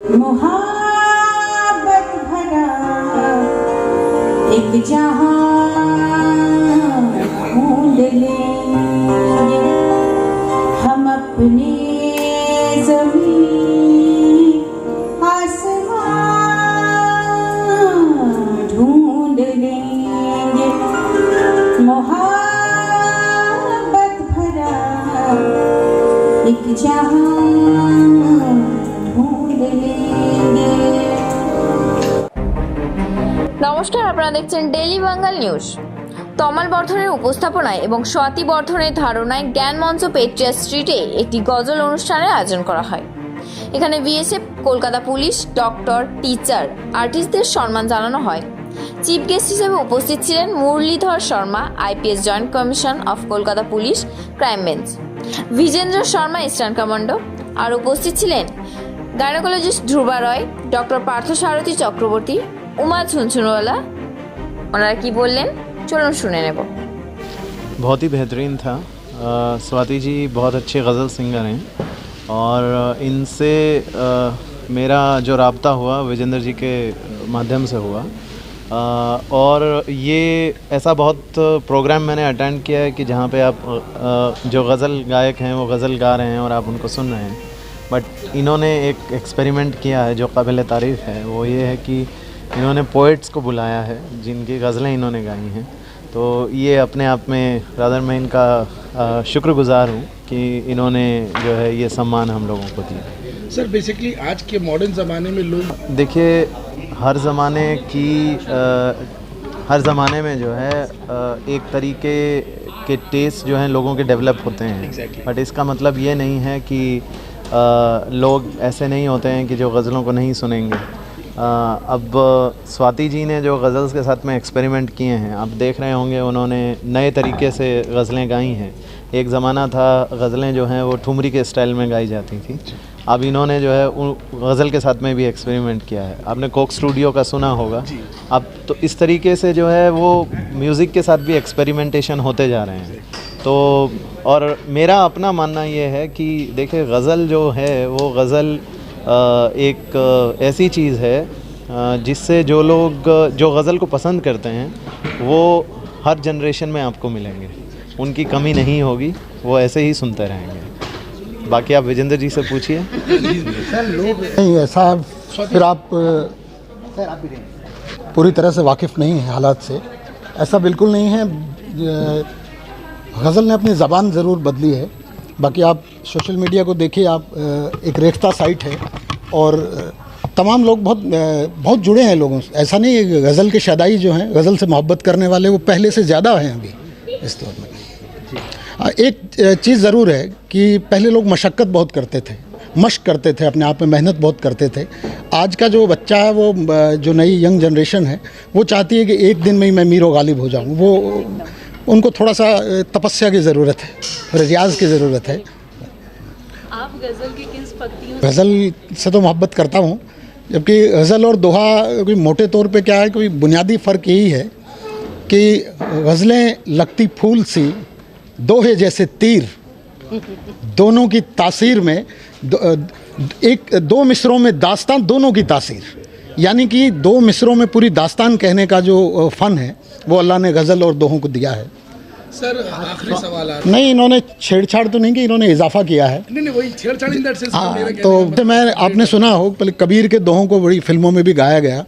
मोहब्बत भरा एक जहां ढूंढ लेंगे हम अपने ज़मीन आसमान ढूंढ लेंगे मोहब्बत भरा एक जहां নমস্কার, আপনারা দেখছেন ডেইলি বাঙ্গাল নিউজ। তমাল বর্ধনের উপস্থাপনায় এবং স্বাতি বর্ধনের ধারণায় জ্ঞান মঞ্চ পেট্রিয়া স্ট্রিটে একটি গজল অনুষ্ঠানের আয়োজন করা হয়। এখানে BSF, Kolkata police, doctor, teacher, আর্টিস্টদের সম্মান জানানো হয়। চিফ গেস্ট হিসেবে উপস্থিত ছিলেন Muralidhar Sharma, IPS joint commission of Kolkata police crime branch, Bijendra Sharma, eastern commando. আর উপস্থিত ছিলেন গাইনোকোলজিস্ট ধ্রুবা রয়, ডক্টর পার্থসারথী চক্রবর্তী, उमा छुनछुनवाला। ওনারা কি বললেন চলুন শুনে নেব। बहुत ही बेहतरीन था। स्वाति जी बहुत अच्छे गज़ल सिंगर हैं और इनसे मेरा जो राब्ता हुआ विजेंद्र जी के माध्यम से हुआ। और ये ऐसा बहुत प्रोग्राम मैंने अटेंड किया है कि जहाँ पे आप जो गज़ल गायक हैं वो गज़ल गा रहे हैं और आप उनको सुन रहे हैं। बट इन्होंने एक एक्सपेरिमेंट किया है जो काबिल तारीफ़ है। वो ये है कि इन्होंने पोइट्स को बुलाया है जिनकी गज़लें इन्होंने गाई हैं। तो ये अपने आप में रादर मैं इनका शुक्रगुज़ार हूँ कि इन्होंने जो है ये सम्मान हम लोगों को दिया। सर बेसिकली आज के मॉडर्न ज़माने में लोग देखिए हर ज़माने में जो है एक तरीके के टेस्ट जो हैं लोगों के डेवलप होते हैं। बट इसका मतलब ये नहीं है कि लोग ऐसे नहीं होते हैं कि जो गज़लों को नहीं सुनेंगे। अब स्वाति जी ने जो गज़ल्स के साथ में एक्सपेरिमेंट किए हैं, आप देख रहे होंगे उन्होंने नए तरीके से गज़लें गाई हैं। एक ज़माना था गज़लें जो हैं वो ठुमरी के स्टाइल में गाई जाती थी। अब इन्होंने जो है उन गज़ल के साथ में भी एक्सपेरिमेंट किया है। आपने कोक स्टूडियो का सुना होगा। अब तो इस तरीके से जो है वो म्यूज़िक के साथ भी एक्सपेरिमेंटेशन होते जा रहे हैं। तो और मेरा अपना मानना ये है कि देखिए गज़ल जो है वो गज़ल एक ऐसी चीज़ है जिससे जो लोग जो गज़ल को पसंद करते हैं वो हर जनरेशन में आपको मिलेंगे, उनकी कमी नहीं होगी, वो ऐसे ही सुनते रहेंगे। बाकी आप विजेंद्र जी से पूछिए। नहीं ऐसा फिर आप पूरी तरह से वाकिफ़ नहीं हैं हालात से। ऐसा बिल्कुल नहीं है। गज़ल ने अपनी ज़बान ज़रूर बदली है। बाकी आप सोशल मीडिया को देखिए, आप एक रेख्ता साइट है और तमाम लोग बहुत जुड़े हैं लोगों से। ऐसा नहीं है गज़ल के शदाई जो हैं, गज़ल से मोहब्बत करने वाले वो पहले से ज़्यादा हैं अभी इस दौर में। एक चीज़ ज़रूर है कि पहले लोग मशक्क़त बहुत करते थे, मश्क करते थे, अपने आप में मेहनत बहुत करते थे। आज का जो बच्चा है, वो जो नई यंग जनरेशन है, वो चाहती है कि एक दिन में ही मैं मीरो गालिब हो जाऊँ। वो उनको थोड़ा सा तपस्या की ज़रूरत है, रियाज की ज़रूरत है। आप गज़ल की किस पंक्तियों? गज़ल से तो मोहब्बत करता हूँ, जबकि गज़ल और दोहा कोई मोटे तौर पे क्या है, कोई बुनियादी फ़र्क यही है कि गज़लें लगती फूल सी, दोहे जैसे तीर, दोनों की तासीर में दो मिसरों में दास्तान, दोनों की तासीर, यानी कि दो मिसरों में पूरी दास्तान कहने का जो फ़न है वो अल्लाह ने गज़ल और दोहों को दिया है। सर आखिरी सवाल नहीं, इन्होंने छेड़छाड़ तो नहीं की, इन्होंने इजाफा किया है। नहीं वही छेड़छाड़ इन दैट सेंस। तो मैं आपने सुना हो पहले कबीर के दोहों को बड़ी फिल्मों में भी गाया गया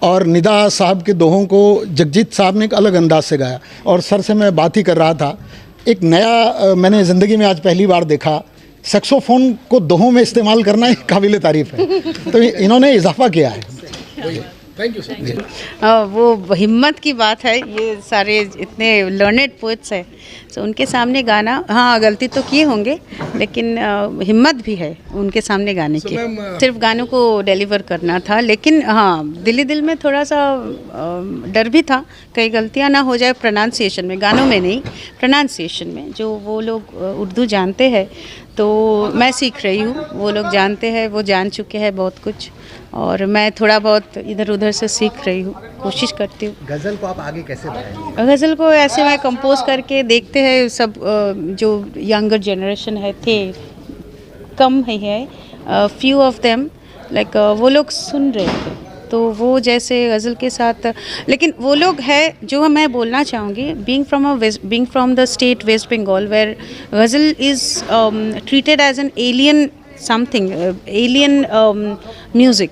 और निदा साहब के दोहों को जगजीत साहब ने एक अलग अंदाज से गाया। और सर से मैं बात ही कर रहा था, एक नया मैंने ज़िंदगी में आज पहली बार देखा, सेक्सोफोन को दोहों में इस्तेमाल करना एक काबिल तारीफ़ है। तो इन्होंने इजाफा किया है। Thank you sir. वो हिम्मत की बात है। ये सारे इतने लर्नेड पोइट्स हैं, तो उनके सामने गाना, हाँ गलती तो किए होंगे लेकिन हिम्मत भी है उनके सामने गाने की। सिर्फ गानों को डिलीवर करना था, लेकिन हाँ दिल में थोड़ा सा डर भी था कई गलतियाँ ना हो जाए प्रोनाउंसिएशन में, गानों में नहीं प्रोनाउंसिएशन में। जो वो लोग उर्दू जानते हैं तो मैं सीख रही हूँ, वो लोग जानते हैं, वो जान चुके हैं बहुत कुछ, और मैं थोड़ा बहुत इधर उधर से सीख रही हूँ, कोशिश करती हूँ। गज़ल को आप आगे कैसे बढ़ाएंगे? गज़ल को ऐसे मैं कंपोज करके देखते हैं, सब जो यंगर जनरेशन है थे, कम ही है, फ्यू ऑफ देम, लाइक वो लोग सुन रहे थे, तो वो जैसे गज़ल के साथ, लेकिन वो लोग है जो मैं बोलना चाहूँगी, being from the state West Bengal where ghazal is treated as an alien something, alien music.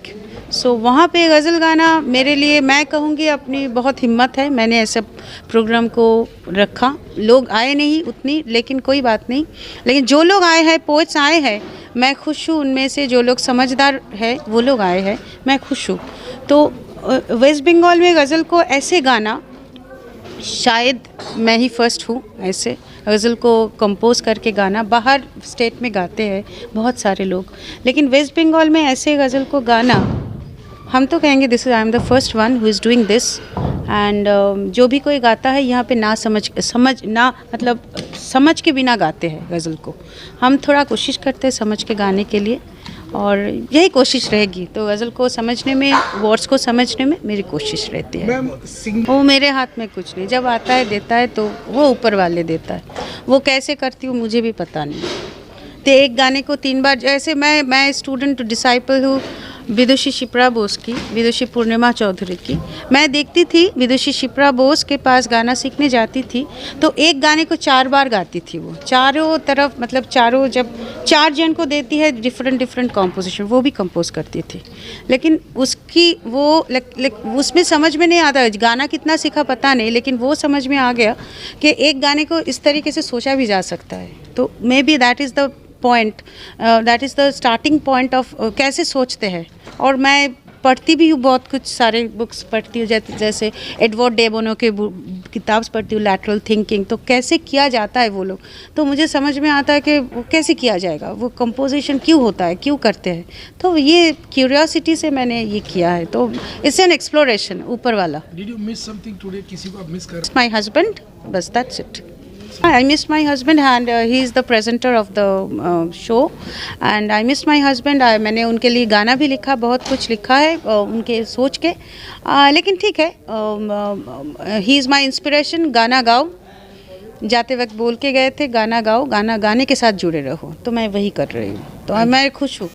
So वहाँ पे गज़ल गाना मेरे लिए, मैं कहूँगी अपनी बहुत हिम्मत है, मैंने ऐसे प्रोग्राम को रखा। लोग आए नहीं उतनी, लेकिन कोई बात नहीं, लेकिन जो लोग आए हैं, पोएट्स आए हैं, मैं खुश हूँ उनमें से। जो लोग समझदार है वो लोग आए हैं, मैं खुश हूँ। तो वेस्ट बंगाल में गज़ल को ऐसे गाना, शायद मैं ही फर्स्ट हूँ ऐसे गज़ल को कंपोज करके गाना। बाहर स्टेट में गाते हैं बहुत सारे लोग, लेकिन वेस्ट बंगाल में ऐसे गज़ल को गाना, हम तो कहेंगे this is, I am the first one who is doing this. And जो भी कोई गाता है यहाँ पे ना समझ के बिना गाते हैं गज़ल को। हम थोड़ा कोशिश करते हैं समझ के गाने के लिए, और यही कोशिश रहेगी। तो गज़ल को समझने में, वर्ड्स को समझने में मेरी कोशिश रहती है। मैम वो मेरे हाथ में कुछ नहीं, जब आता है देता है तो वो ऊपर वाले देता है। वो कैसे करती हूँ मुझे भी पता नहीं। तो एक गाने को 3 बार, जैसे मैं स्टूडेंट डिसाइपल हूँ विदुषी शिप्रा बोस की, विदुषी पूर्णिमा चौधरी की। मैं देखती थी विदुषी शिप्रा बोस के पास गाना सीखने जाती थी, तो एक गाने को 4 बार गाती थी वो, चारों तरफ, मतलब चारों, जब 4 जन को देती है डिफरेंट कॉम्पोजिशन, वो भी कंपोज करती थी। लेकिन उसकी वो उसमें समझ में नहीं आता, गाना कितना सीखा पता नहीं, लेकिन वो समझ में आ गया कि एक गाने को इस तरीके से सोचा भी जा सकता है। तो may be that is the point, that is the starting point of कैसे सोचते हैं। और मैं पढ़ती भी हूँ, बहुत कुछ सारे बुक्स पढ़ती हूँ, जैसे एडवर्ड डे बोनो के किताब पढ़ती हूँ, लैटरल थिंकिंग, तो कैसे किया जाता है वो लोग, तो मुझे समझ में आता है कि वो कैसे किया जाएगा, वो कंपोजिशन क्यों होता है, क्यों करते हैं। तो ये क्यूरियोसिटी से मैंने ये किया है, तो इट्स एन एक्सप्लोरेशन ऊपर वाला। Did you miss something today? किसी को आप मिस कर? माई हस्बैंड, बस that's it. I missed my husband and he is the presenter of the show and I missed my husband. मैंने उनके लिए गाना भी लिखा, बहुत कुछ लिखा है उनके सोच के, लेकिन ठीक है, he is my inspiration। गाना गाओ, जाते वक्त बोल के गए थे गाना गाओ, गाना गाने के साथ जुड़े रहो, तो मैं वही कर रही हूँ, तो मैं खुश हूँ।